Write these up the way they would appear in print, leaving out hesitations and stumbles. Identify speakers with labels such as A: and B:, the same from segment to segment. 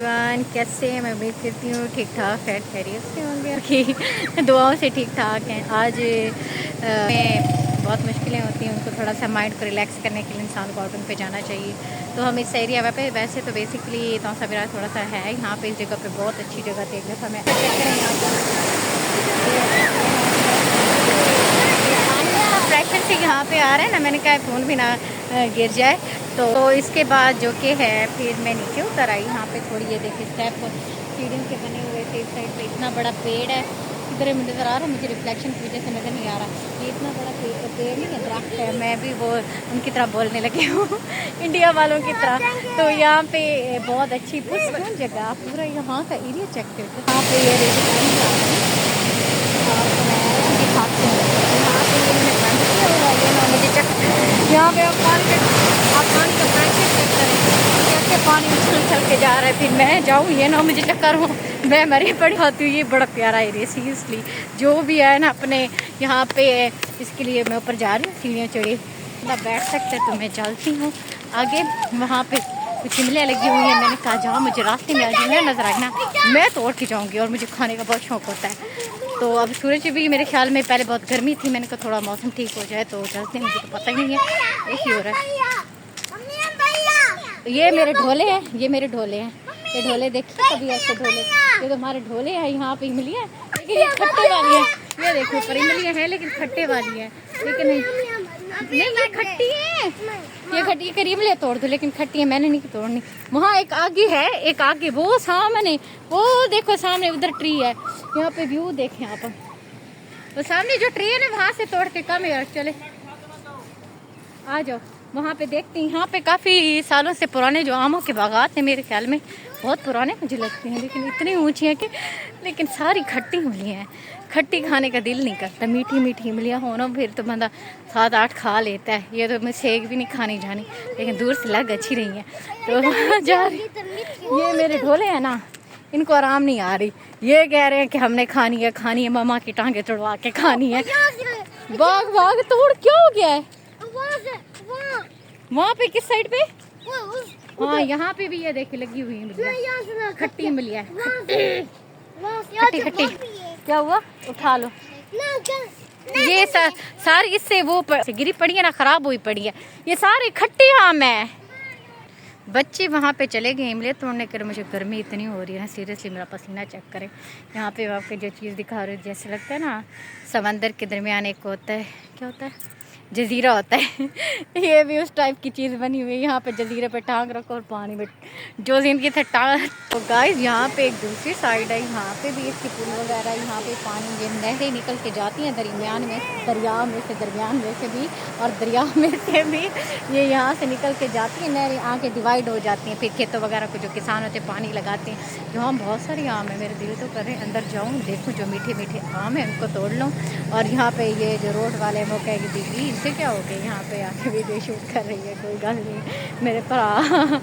A: Everyone, कैसे हैं? मैं उम्मीद करती हूँ ठीक ठाक है, खैरियत से होंगे कि दुआओं से ठीक ठाक हैं। आज में बहुत मुश्किलें होती हैं, उनको थोड़ा सा माइंड को रिलैक्स करने के लिए इंसान को आउटिंग पे जाना चाहिए। तो हम इस एरिया पे वैसे तो बेसिकली तौसा विरार थोड़ा सा है यहाँ पे, इस जगह पे बहुत अच्छी जगह थी। एक दफ़ा मैं फ्रैक्शन से यहाँ पे आ रहा है ना, मैंने कहा फ़ोन भी ना गिर जाए। तो इसके बाद जो कि है फिर मैं नीचे उतर आई। यहाँ पे थोड़ी ये देखिए स्टेप सीढ़ियों के बने हुए थे। इस साइड पे इतना बड़ा पेड़ है, इधर मुझे नज़र आ रहा है, मुझे रिफ्लेक्शन की वजह से नज़र नहीं आ रहा। ये इतना बड़ा पेड़ नहीं है, दरख्त है। मैं भी वो उनकी तरह बोलने लगी हूँ इंडिया वालों की तरह। तो यहाँ पे बहुत अच्छी पुरस्कून जगह, पूरा यहाँ का एरिया चेक करके यहाँ पे ये यहाँ पे पानी का प्रेशर चेक करें, कैसे पानी उछल के जा रहा है। फिर मैं जाऊँ, ये ना मुझे चक्कर हो, मैं मरी पड़ी होती हूँ। ये बड़ा प्यारा एरिया सीरियसली, जो भी है ना अपने यहाँ पे, इसके लिए मैं ऊपर जा रही हूँ, सीढ़ियाँ चढ़ी मतलब बैठ सकते तो मैं चलती हूँ आगे। वहाँ पे कुछ शिमले लगी हुई है। मैंने कहा जहाँ मुझे रास्ते में आज मैं नज़र आई ना, मैं तोड़ के जाऊँगी। और मुझे खाने का बहुत शौक होता है। तो अब सूरज भी मेरे ख्याल में, पहले बहुत गर्मी थी, मैंने कहा थोड़ा मौसम ठीक हो जाए तो चलते हैं। मुझे तो पता ही नहीं है ऐसी हो रहा है। ये मेरे ढोले हैं, ये मेरे ढोले हैं। ये ढोले देखिए कभी ऐसे ढोले, ये तो हमारे ढोले हैं। यहाँ पे इमली है लेकिन ये खट्टे वाली है। ये देखो ऊपर इमलियाँ हैं लेकिन खट्टे वाली है। लेकिन नहीं ये खट्टी है, ये खट्टी, ये करीब ले तोड़ दो लेकिन खट्टी है, मैंने नहीं तोड़नी। वहाँ एक आगे है, एक आगे वो सामने, वो देखो सामने उधर ट्री है। यहाँ पे व्यू देखें आप, वो सामने जो ट्री है ना वहाँ से तोड़ के कम यार, चले आ जाओ वहाँ पे देखते हैं। यहाँ पे काफ़ी सालों से पुराने जो आमों के बागात हैं, मेरे ख्याल में बहुत पुराने मुझे लगते हैं, लेकिन इतनी ऊंची हैं कि, लेकिन सारी खट्टी इमलियाँ हैं। खट्टी खाने का दिल नहीं करता, मीठी मीठी इमलियाँ हो ना फिर तो बंदा 7-8 खा लेता है। ये तो मैं सेक भी नहीं खानी जानी, लेकिन दूर से लग अच्छी रही हैं तो जा रही। ये मेरे ढोले हैं ना, इनको आराम नहीं आ रही। ये कह रहे हैं कि हमने खानी है मामा की टांगे तोड़वा के खानी है। भाग भाग तोड़, क्या हो गया है वहाँ पे? किस साइड पे? हाँ यहाँ पे भी ये देखिए लगी हुई है खट्टी इमलियाँ, खट्टी खट्टी। क्या हुआ? उठा लो। ये सारी इससे वो गिरी पड़ी है ना, खराब हुई पड़ी है। ये सारे खट्टे आम है। बच्चे वहाँ पे चले गए इमली तोड़ने के। मुझे गर्मी इतनी हो रही है सीरियसली, मेरा पसीना चेक करें। यहाँ पे आपके जो चीज़ दिखा रहे हो जैसे लगता है ना समंदर के दरमियान एक होता है, क्या होता है, जजीरा होता है ये भी उस टाइप की चीज़ बनी हुई है। यहाँ पे जजीरे पे टांग रखो और पानी में जो जिनकी थे टांग। तो गाइस यहाँ पे एक दूसरी साइड है, यहाँ पे भी इसकी पुल वगैरह, यहाँ पे पानी ये नहरें निकल के जाती हैं दरमियान में, दरिया में से, दरमियान में से भी और दरिया में से भी ये यहाँ से निकल के जाती हैं नहरें, आके डिवाइड हो जाती हैं। फिर खेतों वगैरह को जो किसान होते हैं पानी लगाते हैं। यहाँ बहुत सारे आम है, मेरे दिल तो कर रहे हैं अंदर जाऊँ, देखूँ जो मीठे मीठे आम है उनको तोड़ लूँ। और यहाँ पे ये जो रोड वाले वो कहेगी दीदी इससे क्या हो गया, यहाँ पे आके वीडियो शूट कर रही है। कोई गल नहीं मेरे भरा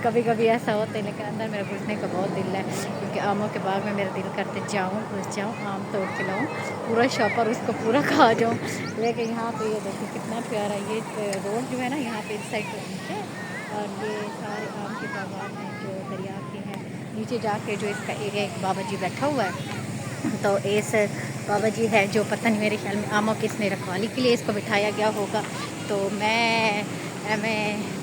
A: कभी कभी ऐसा होता है, लेकिन अंदर मेरा घुसने का बहुत दिल है, क्योंकि आमों के बाग में मेरा दिल करते जाऊँ, घुस जाऊँ, आम तोड़ के लाऊँ, पूरा शॉपर उसको पूरा खा जाऊँ। लेकिन यहाँ पे ये देखो कितना प्यारा ये रोड जो है ना, यहाँ पे इस साइड पे नीचे, और ये सारे आम के बागान हैं जो दरिया के हैं। नीचे जाके जो इसका एरिया, एक बाबा जी बैठा हुआ है, तो इस बाबा जी है जो पता नहीं मेरे ख्याल में आमों की इसने रखवाली के लिए इसको बिठाया गया होगा। तो मैं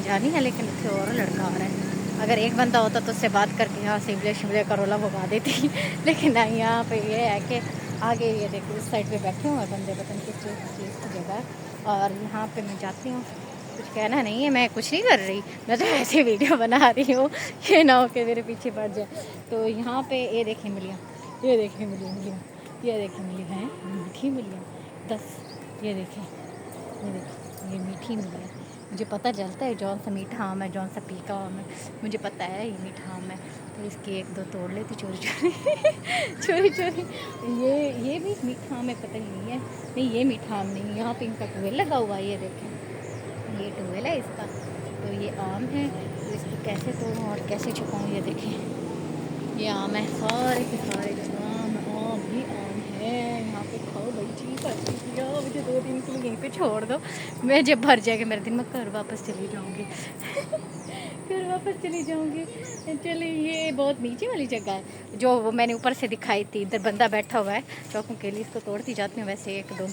A: जानी है, लेकिन उससे और लड़का आ रहा है। अगर एक बंदा होता तो उससे बात करके यहाँ से शिमले का रोला भगा देती लेकिन नहीं, यहाँ पे ये है कि आगे ये देखो इस साइड पे बैठे हुए बंदे, पता नहीं किस चीज़ की जगह है। और यहाँ पे मैं जाती हूँ, कुछ कहना नहीं है, मैं कुछ नहीं कर रही, मैं तो ऐसे वीडियो बना रही हूँ, ये ना हो के मेरे पीछे पड़ जाए। तो यहाँ पे ये देखें मिलियाँ, ये देखें मिलियाँ, ये देखें मिलियाँ हैं मीठी मिलियाँ 10, ये देखें, ये मीठी मिलियाँ। मुझे पता चलता है जौन सा मीठा आम है, जौन सा फीका आम है, मुझे पता है ये मीठा आम है। तो इसके 1-2 तोड़ लेती चोरी चोरी चोरी। ये भी मीठा आम है, पता नहीं है, नहीं ये मीठा आम नहीं। यहाँ पे इनका टुवेल लगा हुआ है, ये देखें ये टुवेल है इसका। तो ये आम है, तो इसको कैसे तोड़ूँ और कैसे छुपाऊँ, ये देखें ये आम है, सारे के सारे आम ही आम है। यहाँ पे खाओ भाई चीज़ या मुझे 2-3 किलो यहीं पे छोड़ दो, मैं जब भर जाएगा मेरे दिन मैं घर वापस चली जाऊँगी फिर वापस चली जाऊंगी। चलिए, ये बहुत नीचे वाली जगह है जो वो मैंने ऊपर से दिखाई थी। इधर बंदा बैठा हुआ है चौकों के लिए, इसको तोड़ती जाती हूँ वैसे एक दो,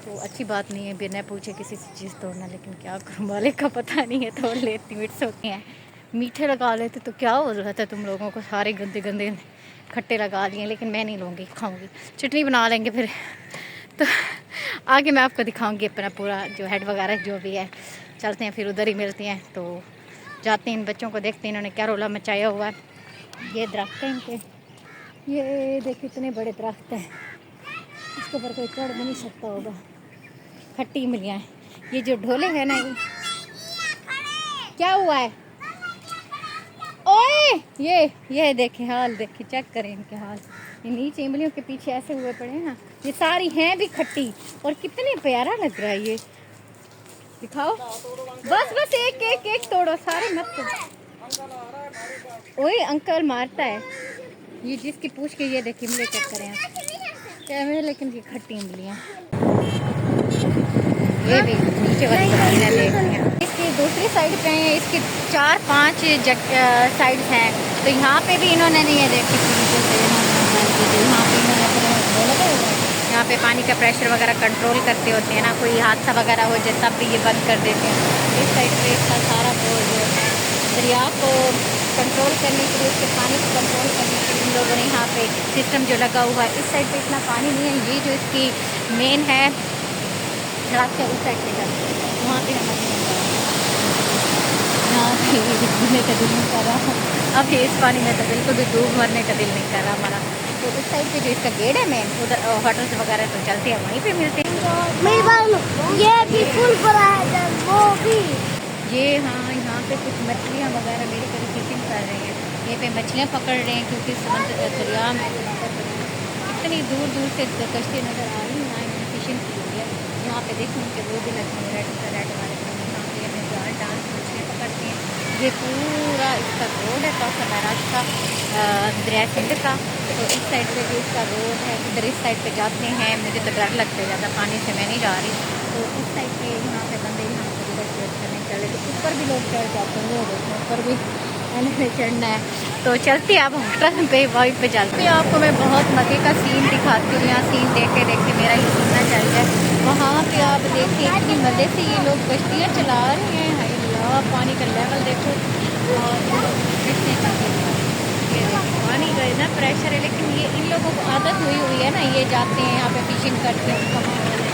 A: तो अच्छी बात नहीं है बिना पूछे किसी से चीज़ तोड़ना, लेकिन क्या करूँ मालिक का पता नहीं है, तोड़ लेती हूँ। इट्स ओके हैं। मीठे लगा लेते तो क्या हो जाता है तुम लोगों को, सारे गंदे गंदे खट्टे लगा लिए, लेकिन मैं नहीं लूँगी, खाऊँगी। चटनी बना लेंगे फिर, तो आगे मैं आपको दिखाऊँगी अपना पूरा जो हेड वगैरह जो भी है। चलते हैं फिर, उधर ही मिलते हैं। तो जाते हैं, इन बच्चों को देखते हैं इन्होंने क्या रोला मचाया हुआ है। ये दरख्त है इनके, ये देखिए इतने बड़े दरख्त हैं, इसके ऊपर कोई चढ़ भी नहीं सकता होगा। खट्टी इमलियाँ हैं। ये जो ढोले हैं ना, ये क्या हुआ है? ओए ये देखें हाल, देखें, चेक करें इनके हाल। ये नीचे इमलियों के पीछे ऐसे हुए पड़े हैं ना, ये सारी हैं भी खट्टी, और कितनी प्यारा लग रहा है ये। दिखाओ, बस एक एक एक तोड़ो, सारे मत तोड़ो। ओए अंकल मारता है। ये जिसकी पूछ के, ये देखिए इमली चेक करें आप, क्या, लेकिन ये खट्टी इमलियाँ। ये भी नीचे वाली इमलियाँ देखते हैं। इसकी दूसरी साइड पे हैं, इसकी 4-5 साइड्स हैं। तो यहाँ पे भी इन्होंने नहीं है, देखिए यहाँ पे इन्होंने यहाँ पे पानी का प्रेशर वगैरह कंट्रोल करते होते हैं ना, कोई हादसा वगैरह हो जाए तब भी ये बंद कर देते हैं। इस साइड पे इसका सारा वो जो है दरिया को कंट्रोल करने के लिए, उसके पानी को कंट्रोल करने के लिए इन लोगों ने यहाँ पे सिस्टम जो लगा हुआ है। इस साइड पे इतना पानी नहीं है, ये जो इसकी मेन है सड़क से उस साइड पे जाती है, वहाँ पे हम यहाँ पे घूमने का दिल नहीं कर रहा। अब इस पानी में तो बिल्कुल भी डूब मरने का दिल नहीं कर रहा हमारा। तो उस साइड पे जो इसका गेट है मेन, उधर होटल्स वगैरह तो चलते हैं, वहीं पे मिलते हैं।
B: ये भी फुल पड़ा है वो भी।
A: ये हाँ, यहाँ पे कुछ मछलियाँ वगैरह मेरे करीब फिशिंग कर रहे हैं, यहीं पे मछलियाँ पकड़ रहे हैं, क्योंकि समंदर दरिया में इतनी दूर दूर से कश्ती नज़र आ रही हैं, इन्होंने फिशिंग की हुई है। यहाँ पे देखो उनके वो भी लगे हैं रेड वाले, यहाँ पे अपने जाल डाल मछलियाँ पकड़ते हैं। ये पूरा इसका रोड है कौसर बैराज का, दरिया सिंध का। तो इस साइड पे जो इसका रोड है, इधर इस साइड पे जाते हैं। मुझे तो डर लगता है ज़्यादा पानी से, मैं नहीं जा रही। तो इस साइड पे यहाँ पे बंदे यहाँ पर करने चले, तो ऊपर भी लोग चढ़ जाते हैं, वो देखो ऊपर भी मैंने चढ़ना है। तो चलते अब होटल पे, वाइफ पे चलते हैं। आपको मैं बहुत मज़े का सीन दिखाती हूँ, यहाँ सीन देखते देखते मेरा ही सुनना चल जाए। वहाँ पे आप देखिए इतनी मज़े से ये लोग कश्तियाँ चला रहे हैं, हाय अल्लाह, पानी का लेवल देखो, और पानी का इतना प्रेशर है। लेकिन ये इन लोगों को आदत हुई है ना, ये जाते हैं यहाँ पे फिशिंग करते हैं, उनका माहौल है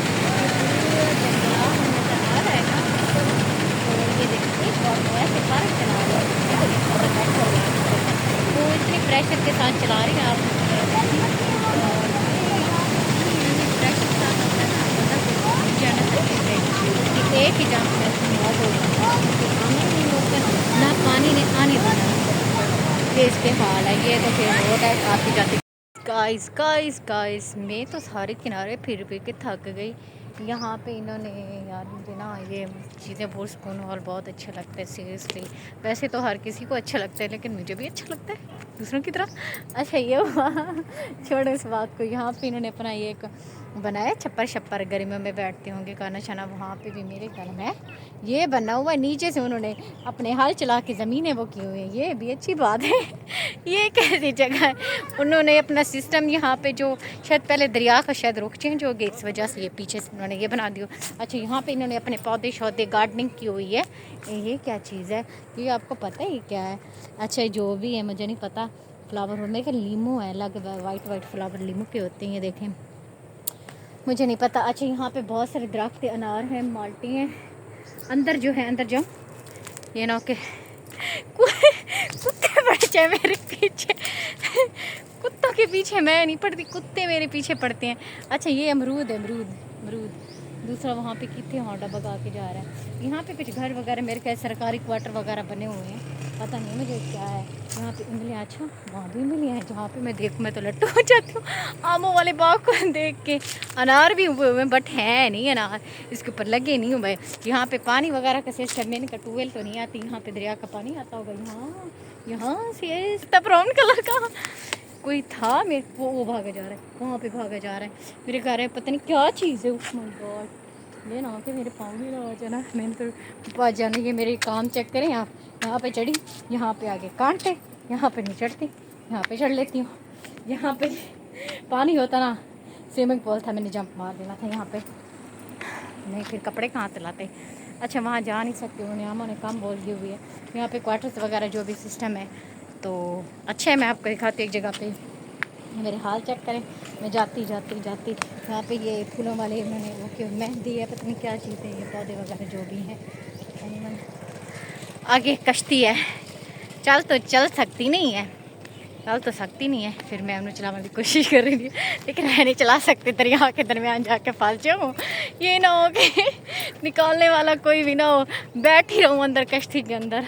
A: नज़र आ रहा है ना। तो ये देखिए ऐसे पार्क चला रहे हैं, तो इतनी प्रेशर के साथ चला रहे हैं आप। प्रेशर के साथ होता है ना, एक ही जाम ना पानी ने आने देना, ये इसके हाल है। ये तो फिर रोड है आती जाती। गाइस मैं तो सारे किनारे फिर के थक गई। यहाँ पे इन्होंने, यार मुझे ना ये चीज़ें बहुत सुकून और बहुत अच्छा लगता है सीरियसली। वैसे तो हर किसी को अच्छा लगता है, लेकिन मुझे भी अच्छा लगता है दूसरों की तरह। अच्छा ये हुआ, छोड़ो इस बात को। यहाँ पे इन्होंने अपना ये एक बनाया छप्पर, गर्मियों में बैठते होंगे खाना छाना, वहाँ पे भी मेरे घर में ये बना हुआ है। नीचे से उन्होंने अपने हल चला के ज़मीनें वो की हुई है, ये भी अच्छी बात है। ये कैसी जगह है, उन्होंने अपना सिस्टम यहाँ पे जो शायद पहले दरिया का शायद रुख चेंज हो गया, इस वजह से ये पीछे से उन्होंने ये बना दिया। अच्छा यहाँ पे इन्होंने अपने पौधे शौधे गार्डनिंग की हुई है। ये क्या चीज़ है, ये आपको पता है ये क्या है? अच्छा जो भी है मुझे नहीं पता। फ्लावर होने का लीमू है, अलग वाइट फ्लावर लीमू के होते हैं, ये देखें, मुझे नहीं पता। अच्छा यहाँ पे बहुत सारे दरख्त अनार हैं, माल्टी हैं। अंदर जो है, अंदर जाओ, ये ना के कुत्ते पड़ जाए मेरे पीछे। कुत्तों के पीछे मैं नहीं पड़ती, कुत्ते मेरे पीछे पड़ते हैं। अच्छा ये अमरूद है, अमरूद। दूसरा वहाँ पे कितने हौंडा भगा के जा रहा है। यहाँ पे कुछ घर वगैरह मेरे ख्याल सरकारी क्वार्टर वगैरह बने हुए हैं, पता नहीं मुझे क्या है। यहाँ पे इमलियाँ, अच्छा वहाँ भी इमलियाँ हैं, जहाँ पे मैं देखूँ मैं तो लट्टू हो जाती हूँ आमों वाले बाग को देख के। अनार भी हुए हुए बट है नहीं अनार, इसके ऊपर लगे नहीं हुए। यहाँ पे पानी वगैरह का सिस्टम, मैंने का ट्यूबवेल तो नहीं आती, यहाँ पे दरिया का पानी आता होगा। यहाँ से तब ब्राउन कलर का कोई था मेरे, वो भागा जा रहा है, वहाँ पे भागा जा रहा है। मेरे घर है पता नहीं क्या चीज़ है, उस गॉड ये ना कि मेरे पाँव भी लगा जाना। मैंने तो पास जाने, ये मेरे काम चेक करें आप, यहाँ पे चढ़ी, यहाँ पे आगे कांटे, यहाँ पे नहीं चढ़ती, यहाँ पे चढ़ लेती हूँ। यहाँ पे पानी होता ना, स्विमिंग पूल था, मैंने जंप मार देना था यहाँ पे, नहीं फिर कपड़े कहाँ तलाते। अच्छा वहाँ जा नहीं सकती, उन्होंने आमा ने कम बोल दी हुई है। यहाँ पे क्वार्टर्स वगैरह जो भी सिस्टम है तो अच्छा है। मैं आपको दिखाती हूँ एक जगह पे, मेरे हाल चेक करें। मैं जाती यहाँ पे ये फूलों वाले मैंने वो क्यों मेहंदी है, पता नहीं क्या चीज़ है, ये पौधे वगैरह जो भी हैं। आगे कश्ती है, चल सकती नहीं है, फिर मैं उन्हें चलाने की कोशिश कर रही थी, लेकिन मैं नहीं चला सकती। दरिया के दरमियान जाके फंस जाऊँ, ये ना हो कि निकालने वाला कोई भी ना हो, बैठी रहूँ अंदर कश्ती के अंदर।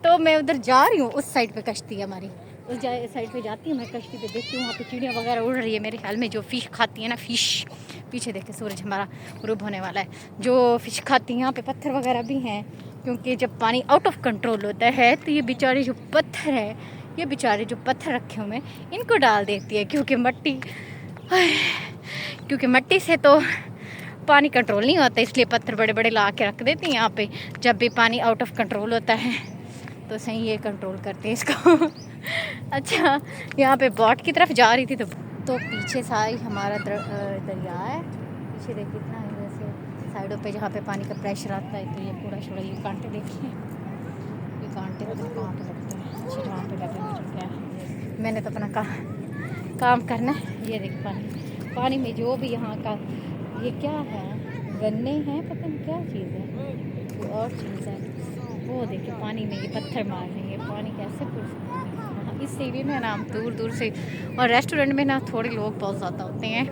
A: तो मैं उधर जा रही हूँ, उस साइड पे कश्ती है हमारी, उस साइड पे जाती हूँ मैं, कश्ती पे देखती हूँ वहाँ पे चिड़ियाँ वगैरह उड़ रही है। मेरे ख्याल में जो फ़िश खाती है ना, फ़िश, पीछे देखे सूरज हमारा ग्रूब होने वाला है, जो फ़िश खाती हैं। यहाँ पे पत्थर वगैरह भी हैं, क्योंकि जब पानी आउट ऑफ कंट्रोल होता है तो ये बेचारे जो पत्थर है, ये बेचारे जो पत्थर रखे हुए हैं इनको डाल देती है, क्योंकि मट्टी से तो पानी कंट्रोल नहीं होता, इसलिए पत्थर बड़े बड़े ला के रख देती हैं यहाँ पे। जब भी पानी आउट ऑफ कंट्रोल होता है तो सही ये कंट्रोल करते हैं इसको। अच्छा यहाँ पे बोट की तरफ जा रही थी तो पीछे सारी हमारा दरिया है, पीछे देखिए इतना वैसे साइडों पे जहाँ पे पानी का प्रेशर आता है। तो ये पूरा छोड़ा, ये कांटे देखिए, ये कांटे मतलब कहाँ पे लगते हैं, अच्छी वहाँ पे लगे मुझे क्या है। मैंने तो अपना काम करना है। ये देखिए पानी में जो भी यहाँ का, ये क्या है, गन्ने हैं, पता नहीं क्या चीज़ है, कोई और चीज़ है। वो देखिए पानी में ये पत्थर मार रहे हैं, पानी कैसे पुर इस एरिया में ना दूर से, और रेस्टोरेंट में ना थोड़े लोग बहुत ज़्यादा होते हैं।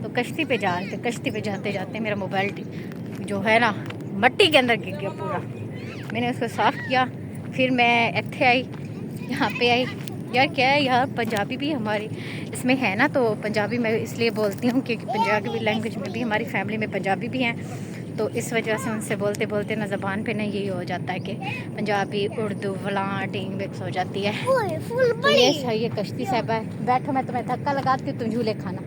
A: तो कश्ती पे जाते मेरा मोबाइल जो है ना मट्टी के अंदर गिर गया पूरा। मैंने उसको साफ़ किया, फिर मैं इत्थे आई, यहाँ पे आई। यार क्या है, यहाँ पंजाबी भी हमारी इसमें है ना, तो पंजाबी मैं इसलिए बोलती हूँ क्योंकि पंजाबी लैंग्वेज में भी हमारी फैमिली में पंजाबी भी हैं, तो इस वजह से उनसे बोलते ना ज़बान पे ना यही हो जाता है कि पंजाबी उर्दू वलाटिंग मिक्स हो जाती है। तो ये कश्ती साहब है, बैठो मैं तुम्हें धक्का लगाती हूँ, तुम झूले खाना।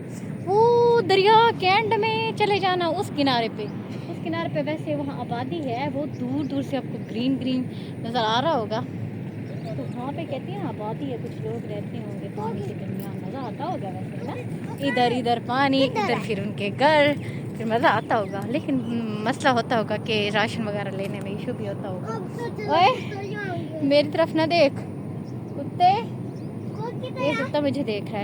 A: वो दरिया के एंड में चले जाना, उस किनारे पे वैसे वहाँ आबादी है, वो दूर से आपको ग्रीन नज़र आ रहा होगा। तो वहाँ पे कहती हैं आबादी है, कुछ लोग रहते होंगे पानी के दरमियान, मज़ा आता होगा वैसे ना, इधर पानी, इधर फिर उनके घर, फिर मज़ा आता होगा। लेकिन मसला होता होगा कि राशन वगैरह लेने में इशू भी होता होगा। ओए मेरी तरफ ना देख कुत्ते, ये कुत्ता मुझे देख रहा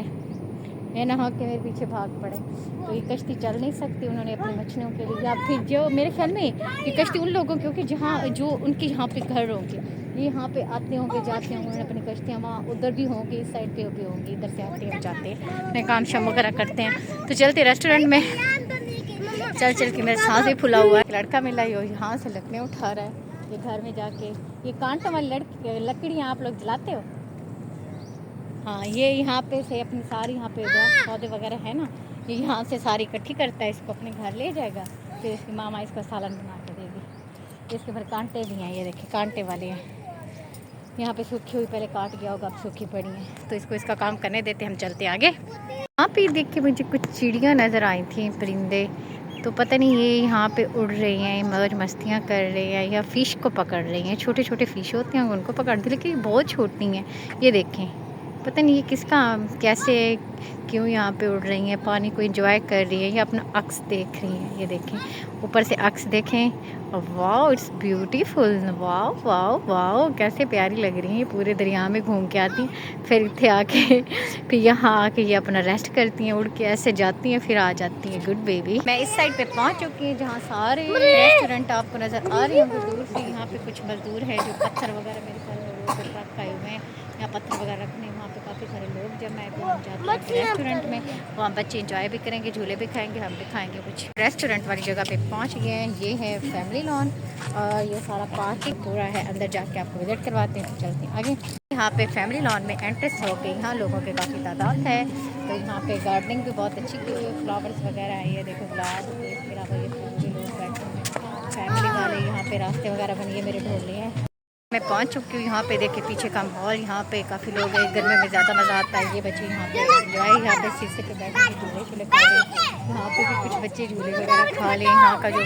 A: है ना, हाँ कि मेरे पीछे भाग पड़े। तो ये कश्ती चल नहीं सकती, उन्होंने अपनी मछलियों के लिए, या फिर जो मेरे ख्याल में ये कश्ती उन लोगों क्योंकि जहाँ जो उनके यहाँ पे घर होंगे, ये यहाँ पे आते होंगे जाते होंगे, उन्होंने अपनी कश्तियाँ वहाँ उधर भी होंगी, इस साइड पे भी होंगी, इधर से आते हैं जाते हैं, अपने काम शाम वगैरह करते हैं। तो चलते रेस्टोरेंट में, चल के मेरे सांस ही फुला हुआ है। लड़का मिला, यहाँ से लकड़ियाँ उठा रहा है, ये घर में जाके ये कांटों वाली लकड़ियाँ आप लोग जलाते हो। हाँ ये यहाँ पे से अपनी सारी यहाँ पे पौधे वगैरह है ना, ये यहाँ से सारी इकट्ठी करता है, इसको अपने घर ले जाएगा, फिर इसकी मामा इसका सालन बना के देगी। इसके फिर कांटे भी हैं, ये देखिए कांटे वाले हैं, यहाँ पे सूखी हुई पहले काट गया होगा, अब सूखी पड़ी है, तो इसको इसका काम करने देते, हम चलते आगे। यहाँ पे देख के मुझे कुछ चिड़ियाँ नज़र आई थी, परिंदे, तो पता नहीं ये यहाँ पे उड़ रही हैं, मौज मस्तियाँ कर रही हैं या फ़िश को पकड़ रही हैं। छोटे फ़िश होते हैं उनको पकड़ती, लेकिन बहुत छोटी हैं। ये देखें, पता नहीं ये किसका कैसे क्यों यहाँ पे उड़ रही हैं, पानी को एंजॉय कर रही है या अपना अक्स देख रही हैं। ये देखें, ऊपर से अक्स देखें, वाओ इट्स ब्यूटीफुल, वाओ कैसे प्यारी लग रही हैं। पूरे दरिया में घूम के आती हैं, फिर इतने आके फिर यहाँ आके ये अपना रेस्ट करती हैं, उड़ के ऐसे जाती हैं, फिर आ जाती हैं। Good baby. मैं इस साइड पे पहुँच चुकी हूँ जहाँ सारे रेस्टोरेंट आपको नज़र आ रहे होंगे दूर से। यहाँ पे कुछ मजदूर हैं जो पत्थर वगैरह मेरे ख्याल में रोड पर रखे हुए हैं, यहाँ पत्थर वगैरह रखने, वहाँ पे काफ़ी सारे लोग जमा है। तो हम जाते हैं रेस्टोरेंट में, वहाँ बच्चे इंजॉय भी करेंगे, झूले भी खाएंगे, हम भी खाएंगे कुछ। रेस्टोरेंट वाली जगह पे पहुँच गए हैं, ये है फैमिली लॉन और ये सारा पार्किंग पूरा है। अंदर जाके आपको विजिट करवाते हैं, तो चलते हैं आगे। यहाँ पे फैमिली लॉन में एंट्रेंस हो के यहाँ लोगों की काफ़ी तादाद है, तो यहाँ पे गार्डनिंग भी बहुत अच्छी की हुई है, फ्लावर्स वगैरह है, ये देखो गुलाब, इसके अलावा ये पूरे लोग बैठे हैं फैमिली वाले। यहाँ पे रास्ते वगैरह बनिए, मेरे ढोले हैं। मैं पहुंच चुकी हूँ यहाँ पे, देखिए पीछे का माहौल, यहाँ पे काफ़ी लोग हैं, गर्मी में ज़्यादा मज़ा आता है। ये बच्चे यहाँ पे एंजॉय, यहाँ पे शीशे पे बैठ के झूले खा रहे हैं, यहाँ पे भी कुछ बच्चे झूले वगैरह खा लें। यहाँ का जो